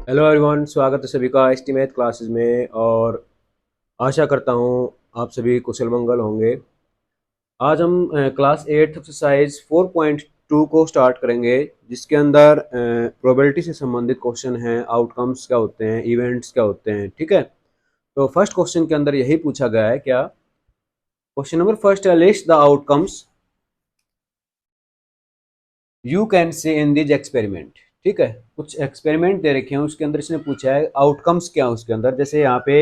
Hello everyone, स्वागत है सभी का एस्टीमेट क्लासेस में। और आशा करता हूँ आप सभी कुशल मंगल होंगे। आज हम क्लास 8 एक्सरसाइज 4.2 को स्टार्ट करेंगे, जिसके अंदर प्रोबेबिलिटी से संबंधित क्वेश्चन हैं। आउटकम्स क्या होते हैं, इवेंट्स क्या होते हैं, ठीक है। तो फर्स्ट क्वेश्चन के अंदर यही पूछा गया है। क्या क्वेश्चन नंबर फर्स्ट है, list the outcomes you can say in this experiment. ठीक है, कुछ एक्सपेरिमेंट दे रखे हैं, उसके अंदर इसने पूछा है आउटकम्स क्या है उसके अंदर। जैसे यहाँ पे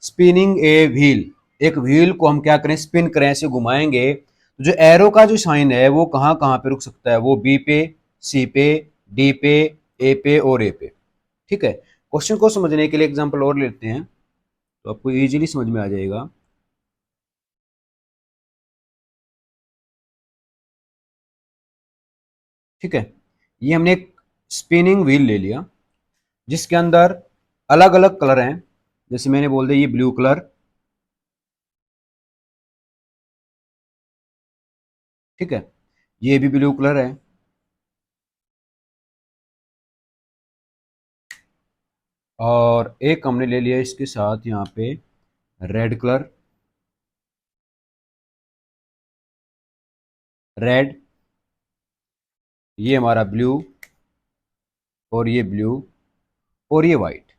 स्पिनिंग ए व्हील, एक व्हील को हम क्या करें, स्पिन करें, ऐसे घुमाएंगे तो जो एरो का जो साइन है वो कहाँ कहाँ पे रुक सकता है। वो बी पे, सी पे, डी पे, ए पे और ए पे। ठीक है, क्वेश्चन को समझने के लिए एग्जाम्पल और लेते हैं तो आपको इजीली समझ में आ जाएगा। ठीक है, ये हमने एक स्पिनिंग व्हील ले लिया जिसके अंदर अलग अलग कलर हैं। जैसे मैंने बोल दिया ये ब्लू कलर, ठीक है, ये भी ब्लू कलर है। और एक हमने ले लिया इसके साथ यहाँ पे रेड कलर, रेड, ये हमारा ब्लू, और ये ब्लू, और ये वाइट।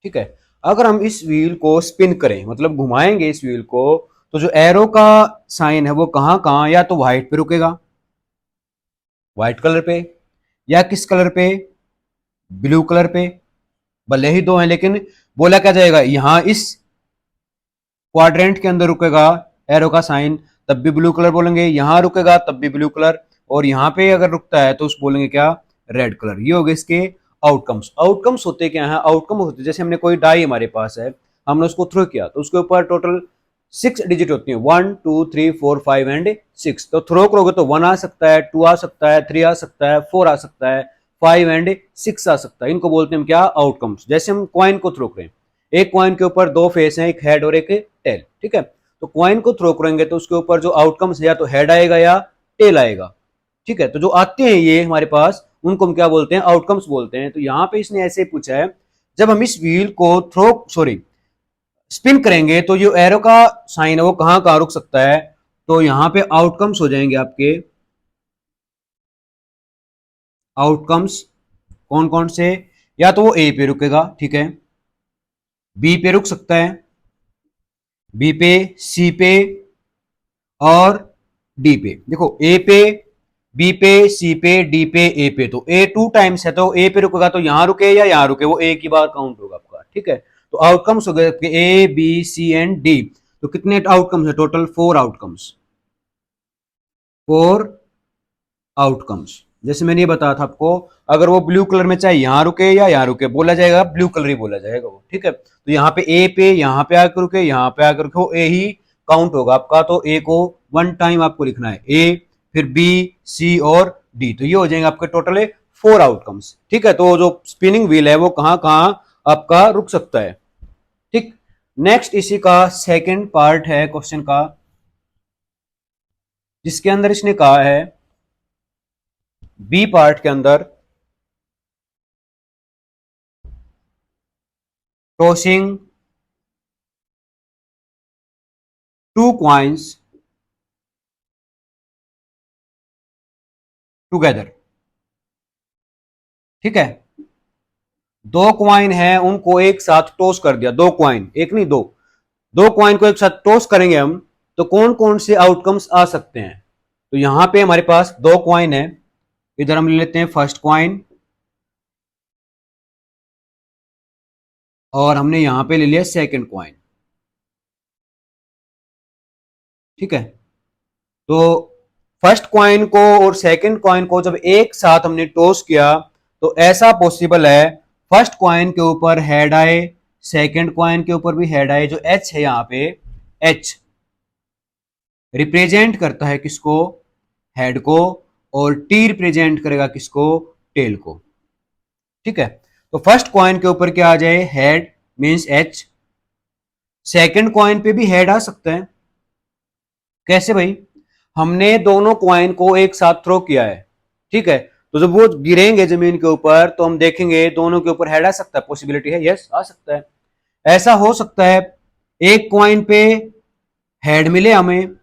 ठीक है, अगर हम इस व्हील को स्पिन करें, मतलब घुमाएंगे इस व्हील को, तो जो एरो का साइन है वो कहाँ कहाँ, या तो व्हाइट पे रुकेगा, व्हाइट कलर पे, या किस कलर पे, ब्लू कलर पे। भले ही दो हैं लेकिन बोला क्या जाएगा, यहाँ इस क्वाड्रेंट के अंदर रुकेगा एरो का साइन, तब भी ब्लू कलर बोलेंगे। यहां रुकेगा तब भी ब्लू कलर, और यहाँ पे अगर रुकता है तो उस बोलेंगे क्या, रेड कलर। ये हो गए इसके आउटकम्स। आउटकम्स होते क्या है, आउटकम होते जैसे हमने कोई डाई हमारे पास है, हमने उसको थ्रो किया तो उसके ऊपर टोटल 6 डिजिट होती है, 1 2 3 4 5 एंड 6। तो थ्रो करोगे तो 1 आ सकता है, 2 आ सकता है, 3 आ सकता है, 4 आ सकता है, 5 एंड 6 आ सकता है। इनको बोलते हैं क्या, आउटकम्स। जैसे हम कॉइन को थ्रो करें, एक कॉइन के ऊपर दो फेस हैं, एक हेड और एक टेल। ठीक है, तो कॉइन को थ्रो करेंगे तो उसके ऊपर जो आउटकम्स है या तो हेड आएगा या टेल आएगा। ठीक है, तो जो आते हैं ये हमारे पास, उनको हम क्या बोलते हैं, आउटकम्स बोलते हैं। तो यहां पे इसने ऐसे पूछा है, जब हम इस व्हील को स्पिन करेंगे तो जो एरो का साइन है वो कहां कहां रुक सकता है। तो यहां पे आउटकम्स हो जाएंगे आपके, आउटकम्स कौन कौन से, या तो वो ए पे रुकेगा, ठीक है, बी पे रुक सकता है, बी पे, सी पे और डी पे। देखो ए पे, बी पे, सी पे, डी पे, ए पे, तो ए 2 टाइम्स है तो ए पे रुकेगा, तो यहां रुके या यहां रुके, वो एक ही बार काउंट होगा आपका। ठीक है, तो आउटकम्स हो गए A B C and D. तो कितने आउटकम्स है टोटल, 4 आउटकम्स, 4 आउटकम्स। जैसे मैंने ये बताया था आपको, अगर वो ब्लू कलर में चाहे यहां रुके या यहां रुके, बोला जाएगा ब्लू कलर ही बोला जाएगा वो। ठीक है, तो यहाँ पे ए पे, यहाँ पे आकर रुके, यहाँ पे आकर रुके, वो ए ही काउंट होगा आपका। तो ए को 1 टाइम आपको लिखना है, ए, फिर बी, सी और डी। तो ये हो जाएंगे आपके टोटल 4 आउटकम्स। ठीक है, तो जो स्पिनिंग व्हील है वो कहाँ कहाँ आपका रुक सकता है। ठीक, नेक्स्ट इसी का सेकेंड पार्ट है क्वेश्चन का, जिसके अंदर इसने कहा है, बी पार्ट के अंदर, टॉसिंग 2 coins टुगेदर। ठीक है, 2 कॉइन है, उनको एक साथ टॉस कर दिया, 2 कॉइन, एक नहीं दो, 2 कॉइन को एक साथ टॉस करेंगे हम, तो कौन कौन से आउटकम्स आ सकते हैं। तो यहां पे हमारे पास 2 कॉइन है, इधर हम ले लेते हैं फर्स्ट कॉइन, और हमने यहां पे ले लिया सेकंड कॉइन। ठीक है, तो फर्स्ट कॉइन को और सेकंड कॉइन को जब एक साथ हमने टॉस किया, तो ऐसा पॉसिबल है फर्स्ट कॉइन के ऊपर हेड आए, सेकंड कॉइन के ऊपर भी हेड आए। जो एच है यहाँ पे, एच रिप्रेजेंट करता है किसको, हेड को, और टी रिप्रेजेंट करेगा किसको, टेल को। ठीक है, तो फर्स्ट कॉइन के ऊपर क्या आ जाए, head means H, second coin पे भी हेड आ सकता है। कैसे भाई, हमने दोनों कॉइन को एक साथ थ्रो किया है, ठीक है, तो जब वो गिरेंगे जमीन के ऊपर तो हम देखेंगे दोनों के ऊपर हेड आ सकता है, पॉसिबिलिटी है, यस आ सकता है। ऐसा हो सकता है एक कॉइन पे हेड मिले हमें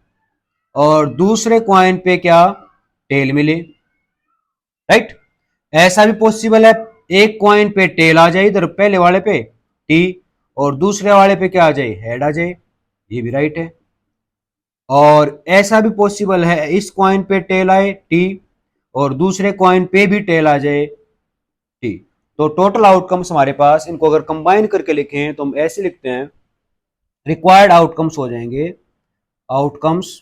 और दूसरे कॉइन पे क्या, टेल मिले, राइट। ऐसा भी पॉसिबल है एक कॉइन पे टेल आ जाए इधर पहले वाले पे टी, और दूसरे वाले पे क्या आ जाए, हेड आ जाए, ये भी राइट है। और ऐसा भी पॉसिबल है इस कॉइन पे टेल आए टी और दूसरे कॉइन पे भी टेल आ जाए टी। तो टोटल आउटकम्स हमारे पास, इनको अगर कंबाइन करके लिखें तो हम ऐसे लिखते हैं, रिक्वायर्ड आउटकम्स हो जाएंगे, आउटकम्स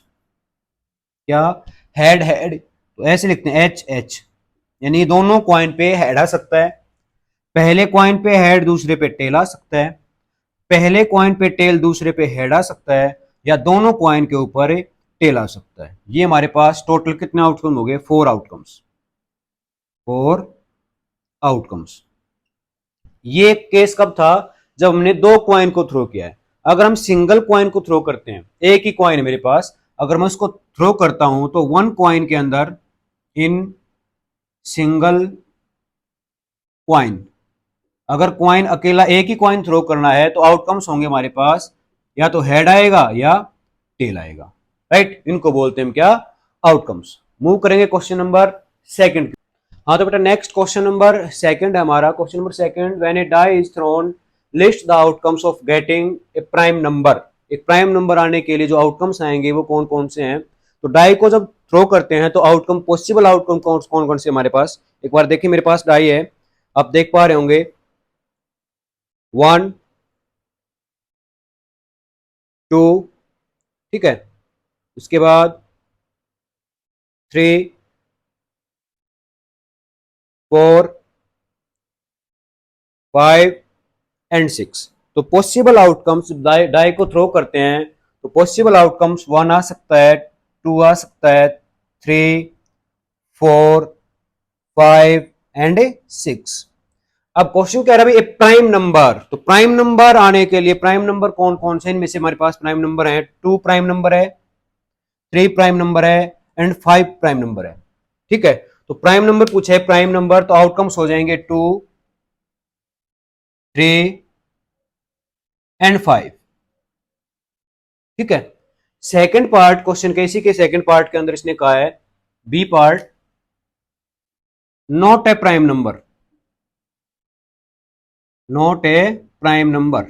क्या, हेड हेड, तो ऐसे लिखते हैं एच एच, यानी दोनों कॉइन पे हेड आ सकता है, पहले कॉइन पे हेड दूसरे पे टेल आ सकता है, पहले कॉइन पे टेल दूसरे पे हेड आ सकता है, या दोनों कॉइन के ऊपर टेल आ सकता है। ये हमारे पास टोटल कितने आउटकम हो गए, 4 आउटकम्स, 4 आउटकम्स। ये केस कब था, जब हमने दो कॉइन को थ्रो किया है। अगर हम सिंगल कॉइन को थ्रो करते हैं, एक ही कॉइन है मेरे पास, अगर मैं उसको थ्रो करता हूं तो वन कॉइन के अंदर, इन सिंगल कॉइन, अगर कॉइन अकेला एक ही कॉइन थ्रो करना है तो आउटकम्स होंगे हमारे पास, या तो हेड आएगा या टेल आएगा, राइट। इनको बोलते हैं क्या, आउटकम्स। मूव करेंगे क्वेश्चन नंबर सेकंड। हाँ तो बेटा नेक्स्ट क्वेश्चन नंबर सेकंड है हमारा। Question number second, when a die is thrown list the outcomes of getting a prime number. एक प्राइम नंबर आने के लिए जो आउटकम्स आएंगे वो कौन कौन से हैं। तो डाई को जब थ्रो करते हैं तो आउटकम, पॉसिबल आउटकम कौन कौन से हमारे पास, एक बार देखिए मेरे पास डाई है, आप देख पा रहे होंगे 1 2, ठीक है, उसके बाद 3 4 5 एंड 6। तो पॉसिबल आउटकम्स डाई को थ्रो करते हैं तो पॉसिबल आउटकम्स 1 आ सकता है, 2 आ सकता है, 3 4 5 एंड 6। अब क्वेश्चन कह रहा है भाई प्राइम नंबर, तो प्राइम नंबर आने के लिए प्राइम नंबर कौन कौन से, इनमें से हमारे पास प्राइम नंबर है, 2 प्राइम नंबर है, 3 प्राइम नंबर है एंड 5 प्राइम नंबर है, ठीक है। तो प्राइम नंबर पूछा है, प्राइम नंबर, तो आउटकम्स हो जाएंगे 2 3 एंड 5, ठीक है। सेकंड पार्ट क्वेश्चन के, इसी के सेकंड पार्ट के अंदर इसने कहा है, B part, not a prime number, not a prime number,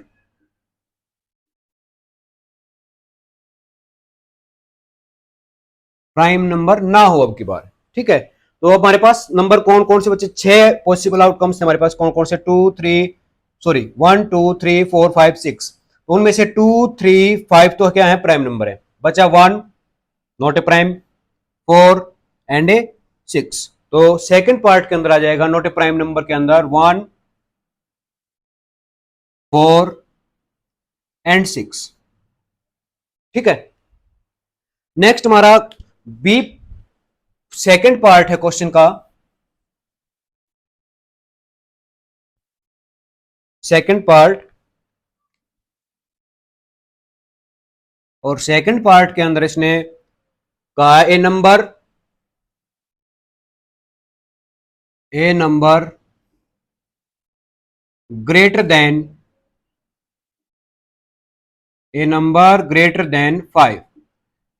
prime number ना हो अब की बार, ठीक है। तो अब हमारे पास नंबर कौन कौन से बच्चे, 6 पॉसिबल आउटकम्स हमारे पास, कौन कौन से, 1 2 3 4 5 6। तो उनमें से 2 3 5 तो क्या है, प्राइम नंबर है, बचा 1 नॉट ए प्राइम, 4 एंड 6। तो सेकंड पार्ट के अंदर आ जाएगा, नॉट ए प्राइम नंबर के अंदर 1 4 एंड 6, ठीक है। नेक्स्ट हमारा बी सेकंड पार्ट है क्वेश्चन का, सेकंड पार्ट, और सेकंड पार्ट के अंदर इसने कहा ए नंबर ग्रेटर देन, ए नंबर ग्रेटर देन 5,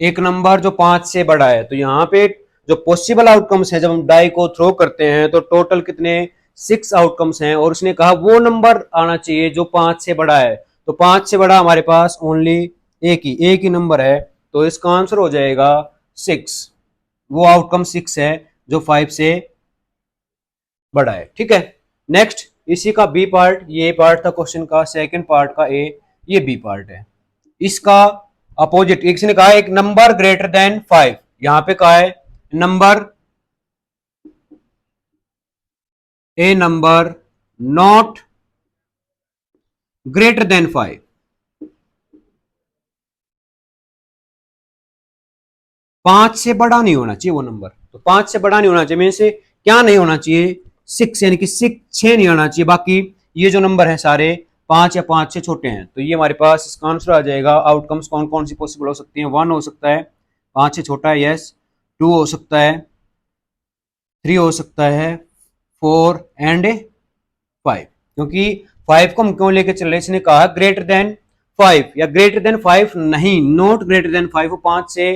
एक नंबर जो 5 से बड़ा है। तो यहां पे जो पॉसिबल आउटकम्स है, जब हम डाई को थ्रो करते हैं तो टोटल कितने, 6 आउटकम्स हैं, और उसने कहा वो नंबर आना चाहिए जो 5 से बड़ा है। तो 5 से बड़ा हमारे पास ओनली एक ही नंबर है, तो इसका आंसर हो जाएगा 6। वो आउटकम 6 है जो 5 से बड़ा है, ठीक है। नेक्स्ट इसी का बी पार्ट, ये पार्ट था क्वेश्चन का, सेकंड पार्ट का ए, ये बी पार्ट है। इसका अपोजिट, एक ने कहा एक नंबर ग्रेटर देन 5, यहां पे कहा है number, A number not greater than 5, 5 से बड़ा नहीं होना चाहिए वो नंबर। तो 5 से बड़ा नहीं होना चाहिए, में से क्या नहीं होना चाहिए, 6, यानी कि 6 नहीं आना चाहिए। बाकी ये जो नंबर है सारे 5 या 5 से छोटे हैं। तो ये हमारे पास इसका आंसर आ जाएगा। आउटकम्स कौन कौन सी पॉसिबल हो सकती हैं, 1 हो सकता है 5 से छोटा है, यस, 2 हो सकता है, 3 हो सकता है, 4 एंड 5, क्योंकि 5 को हम क्यों लेके चल रहे हैं, इसने कहा ग्रेटर देन 5 या ग्रेटर देन 5 नहीं, नॉट ग्रेटर देन 5, वो 5 से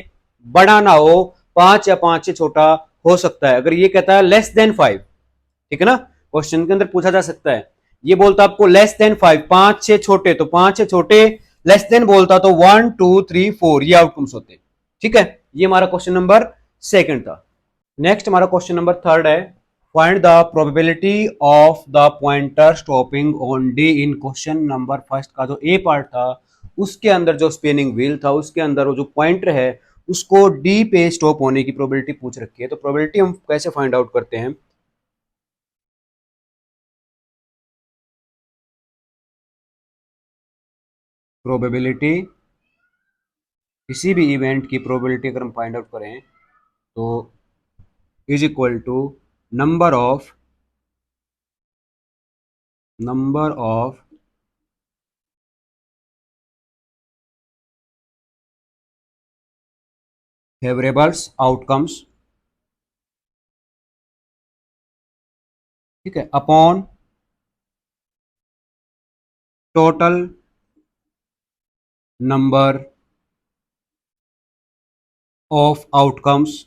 बड़ा ना हो, 5 या 5 से छोटा हो सकता है। अगर ये कहता है लेस देन 5, ठीक है ना, क्वेश्चन के अंदर पूछा जा सकता है, ये बोलता आपको लेस देन 5, 5 से छोटे, तो 5 से छोटे, लेस देन बोलता तो 1 2 3 4 ये आउटकम्स होते। ठीक है, ये हमारा क्वेश्चन नंबर सेकंड था। नेक्स्ट हमारा क्वेश्चन नंबर थर्ड है, find the probability of the pointer stopping on D in question number first का जो ए पार्ट था, उसके अंदर जो स्पिनिंग व्हील था उसके अंदर वो जो पॉइंटर है उसको डी पे स्टॉप होने की प्रोबेबिलिटी पूछ रखी है। तो प्रोबेबिलिटी हम कैसे फाइंड आउट करते हैं, प्रोबेबिलिटी, किसी भी इवेंट की प्रोबेबिलिटी अगर हम फाइंड आउट करें तो is equal to number of favourables outcomes, ठीक है, upon total number of outcomes.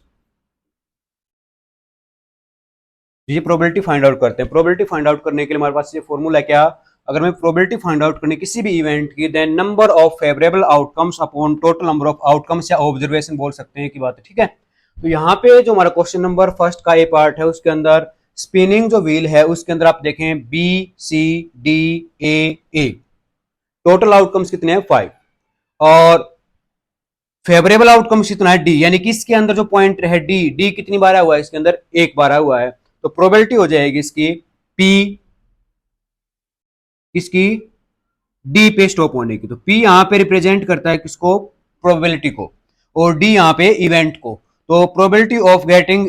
ये प्रोबेबिलिटी फाइंड आउट करते हैं। प्रोबेबिलिटी फाइंड आउट करने के लिए हमारे पास ये फॉर्मूला है क्या, अगर मैं प्रोबेबिलिटी फाइंड आउट करने किसी भी इवेंट की, then number of favourable outcomes upon total number of outcomes या ऑब्जर्वेशन बोल सकते हैं की बात है। ठीक है, तो यहाँ पे जो हमारा क्वेश्चन नंबर फर्स्ट का ए पार्ट है उसके अंदर स्पिनिंग जो व्हील है उसके अंदर आप देखें B C D A, total outcomes कितने हैं 5, और फेवरेबल आउटकम्स कितना है डी, यानी कि इसके अंदर जो पॉइंट है डी, डी कितनी बार आया हुआ है, इसके अंदर एक बार आया हुआ है, तो प्रोबेबिलिटी हो जाएगी इसकी पी, किसकी, डी पे स्टॉप होने की। तो पी यहां पे रिप्रेजेंट करता है किसको, प्रोबेबिलिटी को, और डी यहां पे इवेंट को। तो probability of getting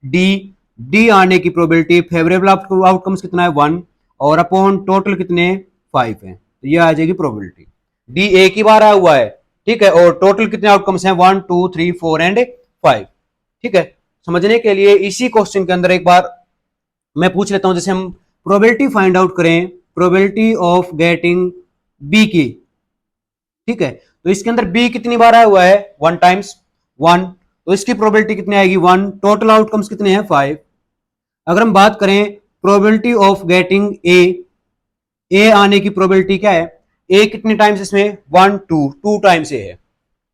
D, D आने की प्रोबेबिलिटी फेवरेबल आउटकम्स कितना है 1, और अपॉन टोटल कितने 5 है, तो ये आ जाएगी प्रोबेबिलिटी। डी एक ही बार आया हुआ है, ठीक है, और टोटल कितने आउटकम्स हैं 1 2 3 4 एंड 5। ठीक है, समझने के लिए इसी क्वेश्चन के अंदर एक बार मैं पूछ लेता हूं, जैसे हम प्रोबेबिलिटी फाइंड आउट करें प्रोबेबिलिटी ऑफ गेटिंग बी की, ठीक है, तो इसके अंदर बी कितनी बार आया हुआ है 1 टाइम्स 1, तो इसकी प्रोबेबिलिटी कितनी आएगी 1, टोटल आउटकम्स कितने हैं 5। अगर हम बात करें प्रोबेबिलिटी ऑफ गेटिंग ए आने की प्रोबेबिलिटी क्या है, ए कितने टाइम्स इसमें 1 2 टाइम्स ए है।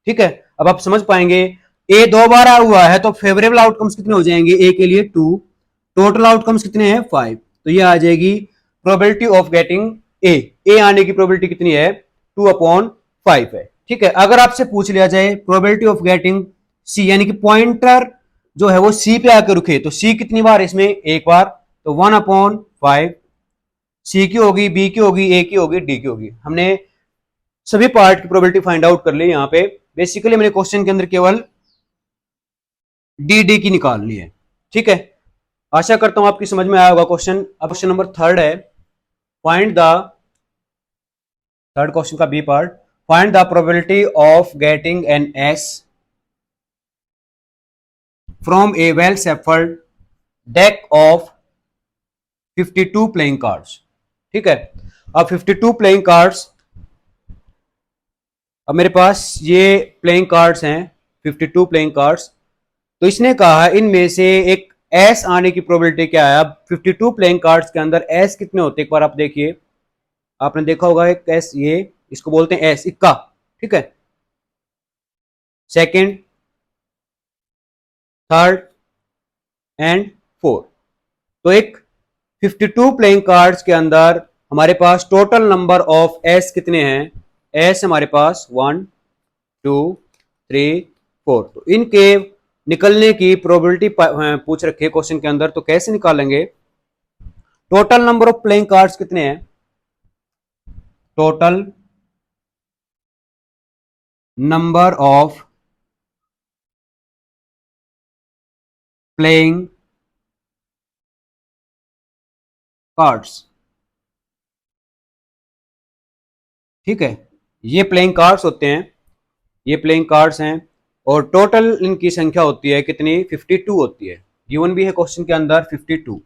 ठीक है, अब आप समझ पाएंगे ए 2 बार आया हुआ है तो फेवरेबल आउटकम्स कितने हो जाएंगे ए के लिए 2, टोटल आउटकम्स कितने हैं 5, तो ये आ जाएगी प्रोबेबिलिटी ऑफ गेटिंग ए आने की प्रोबेबिलिटी कितनी है 2/5 है। ठीक है, अगर आपसे पूछ लिया जाए प्रोबेबिलिटी ऑफ गेटिंग सी, यानी कि पॉइंटर जो है वो सी पे आकर रुके, तो सी कितनी बार इसमें एक बार, तो 1/5, सी की होगी, बी की होगी, ए की होगी, डी की होगी। हमने सभी पार्ट की प्रोबेबिलिटी फाइंड आउट कर ली। यहाँ पे बेसिकली मैंने क्वेश्चन के अंदर केवल डी डी की निकाल ली है। ठीक है, आशा करता हूं आपकी समझ में आया होगा क्वेश्चन। अब क्वेश्चन नंबर थर्ड है, फाइंड द, थर्ड क्वेश्चन का B part, find the probability of getting an ace from a well shuffled deck of 52 playing cards. ठीक है, अब 52 प्लेइंग कार्ड्स, अब मेरे पास ये प्लेइंग कार्ड्स हैं 52 प्लेइंग कार्ड्स, तो इसने कहा इनमें से एक एस आने की प्रोबेबिलिटी क्या है। अब 52 प्लेइंग कार्ड्स के अंदर एस कितने होते हैं एक बार आप देखिए, आपने देखा होगा एक एस, ये इसको बोलते हैं एस इक्का। ठीक है, सेकंड, थर्ड एंड फोर्थ, तो एक 52 प्लेइंग कार्ड्स के अंदर हमारे पास टोटल नंबर ऑफ एस कितने हैं, एस हमारे पास 1 2 3 4, तो इनके निकलने की प्रोबेबिलिटी पूछ रखी है क्वेश्चन के अंदर, तो कैसे निकालेंगे, total number of playing cards कितने हैं, total number of playing cards. ठीक है, ये प्लेइंग कार्ड्स होते हैं, ये प्लेइंग कार्ड्स हैं, और टोटल इनकी संख्या होती है कितनी 52 होती है। गिवन भी है क्वेश्चन के अंदर 52,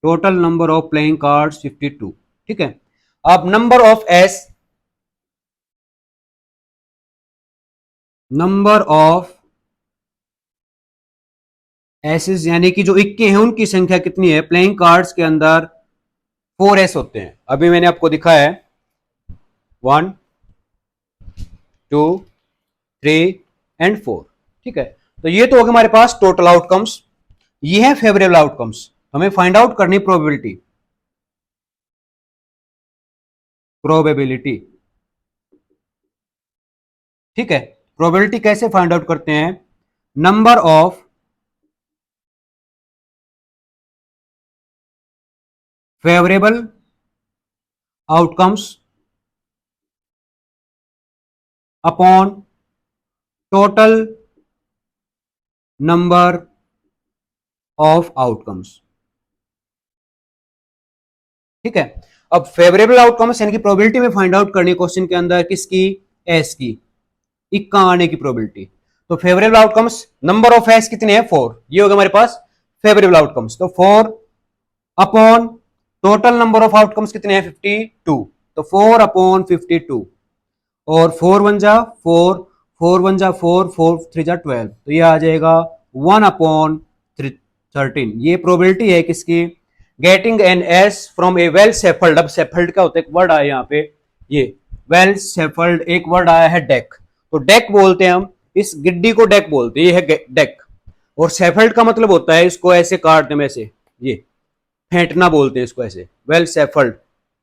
total number of playing cards 52। ठीक है, अब नंबर ऑफ एसेस यानी कि जो इक्के हैं उनकी संख्या कितनी है। प्लेइंग कार्ड्स के अंदर 4 एस होते हैं, अभी मैंने आपको दिखाया है 1 2 3 एंड 4। ठीक है, तो ये तो हो गए हमारे पास टोटल आउटकम्स, ये है फेवरेबल आउटकम्स। हमें फाइंड आउट करनी प्रोबेबिलिटी। ठीक है, प्रोबेबिलिटी कैसे फाइंड आउट करते हैं, number of favourable outcomes upon total number of outcomes. ठीक है, अब फेवरेबल आउटकम्स यानी कि प्रोबेबिलिटी में फाइंड आउट करनी क्वेश्चन के अंदर किसकी, एस की, इक्का आने की प्रोबेबिलिटी। तो favourable outcomes number of S कितने हैं 4, ये होगा हमारे पास फेवरेबल आउटकम्स। तो 4 upon total number of outcomes कितने हैं 52, तो 4 अपॉन 52 और 4 1 जा 4, 4 1 जा 4, 4 3 जा 12, तो ये आ जाएगा 1 अपॉन 13। ये प्रोबेबिलिटी है किसकी, getting an ace from a well shuffled. अब सेफल्ड का होता है, एक वर्ड आया यहाँ पे, ये वेल सेफल्ड एक वर्ड आया है डेक, तो डेक बोलते हैं हम, इस गिड्डी को डेक बोलते हैं, ये है डेक। और सेफल्ड का मतलब होता है इसको ऐसे काट दें, ऐसे ये फेंटना बोलते हैं इसको, ऐसे वेल सेफल्ड।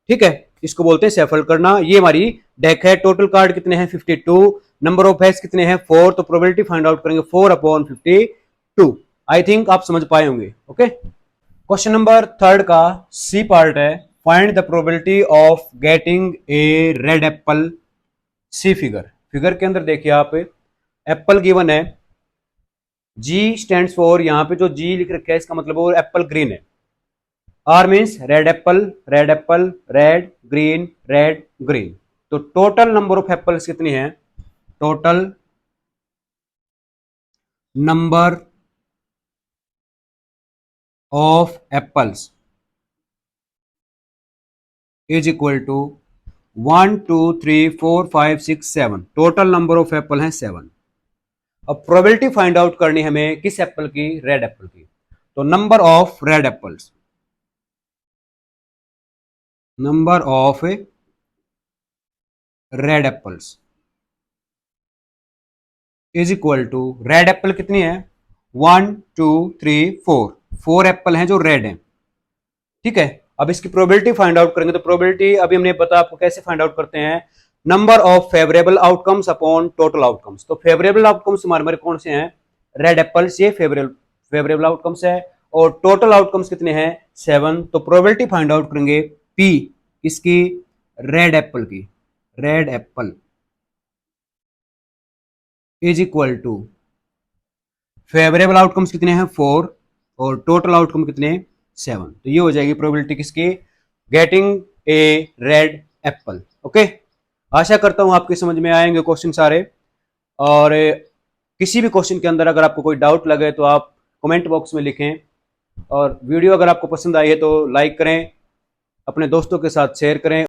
ठीक है, इसको बोलते हैं सेफल करना। ये हमारी डेक है। टोटल कार्ड कितने हैं 52, नंबर ऑफ एस कितने हैं 4, तो प्रोबेबिलिटी फाइंड आउट करेंगे 4 अपॉन 52। आई थिंक आप समझ पाए होंगे। ओके, क्वेश्चन नंबर 3 का सी पार्ट है, find the probability of getting a red apple. C figure के अंदर देखिए आप, एप्पल गिवन है, जी स्टैंड्स फॉर, यहां पे जो जी लिख रखा है इसका मतलब वो एप्पल ग्रीन है, R means red apple, red apple, red green, red green. तो टोटल नंबर ऑफ एप्पल्स कितनी है, टोटल नंबर ऑफ एप्पल्स is equal to 1 2 3 4 5 6 7। Total number of apple है 7। अब प्रोबेबिलिटी फाइंड आउट करनी हमें किस एप्पल की, रेड एप्पल की। तो number of red apples, number of red apples is equal to, red apple कितनी है 1 2 3 4, 4 एप्पल हैं जो रेड हैं। ठीक है, अब इसकी प्रोबेबिलिटी फाइंड आउट करेंगे। तो प्रोबेबिलिटी अभी हमने पता आपको कैसे फाइंड आउट करते हैं, number of favourable outcomes upon total outcomes. तो फेवरेबल आउटकम्स हमारे कौन से हैं, रेड एप्पल्स, ये फेवरेबल आउटकम्स है, और टोटल आउटकम्स कितने हैं 7। तो प्रोबेबिलिटी फाइंड आउट करेंगे पी किसकी, रेड एप्पल की, red apple is equal to favourable outcomes कितने हैं 4 और टोटल आउटकम कितने 7। तो ये हो जाएगी प्रोबेबिलिटी किसकी, getting a red apple. Okay, आशा करता हूं आपकी समझ में आएंगे क्वेश्चन सारे। और किसी भी क्वेश्चन के अंदर अगर आपको कोई डाउट लगे तो आप कमेंट बॉक्स में लिखें, और वीडियो अगर आपको पसंद आई है तो लाइक करें, अपने दोस्तों के साथ शेयर करें।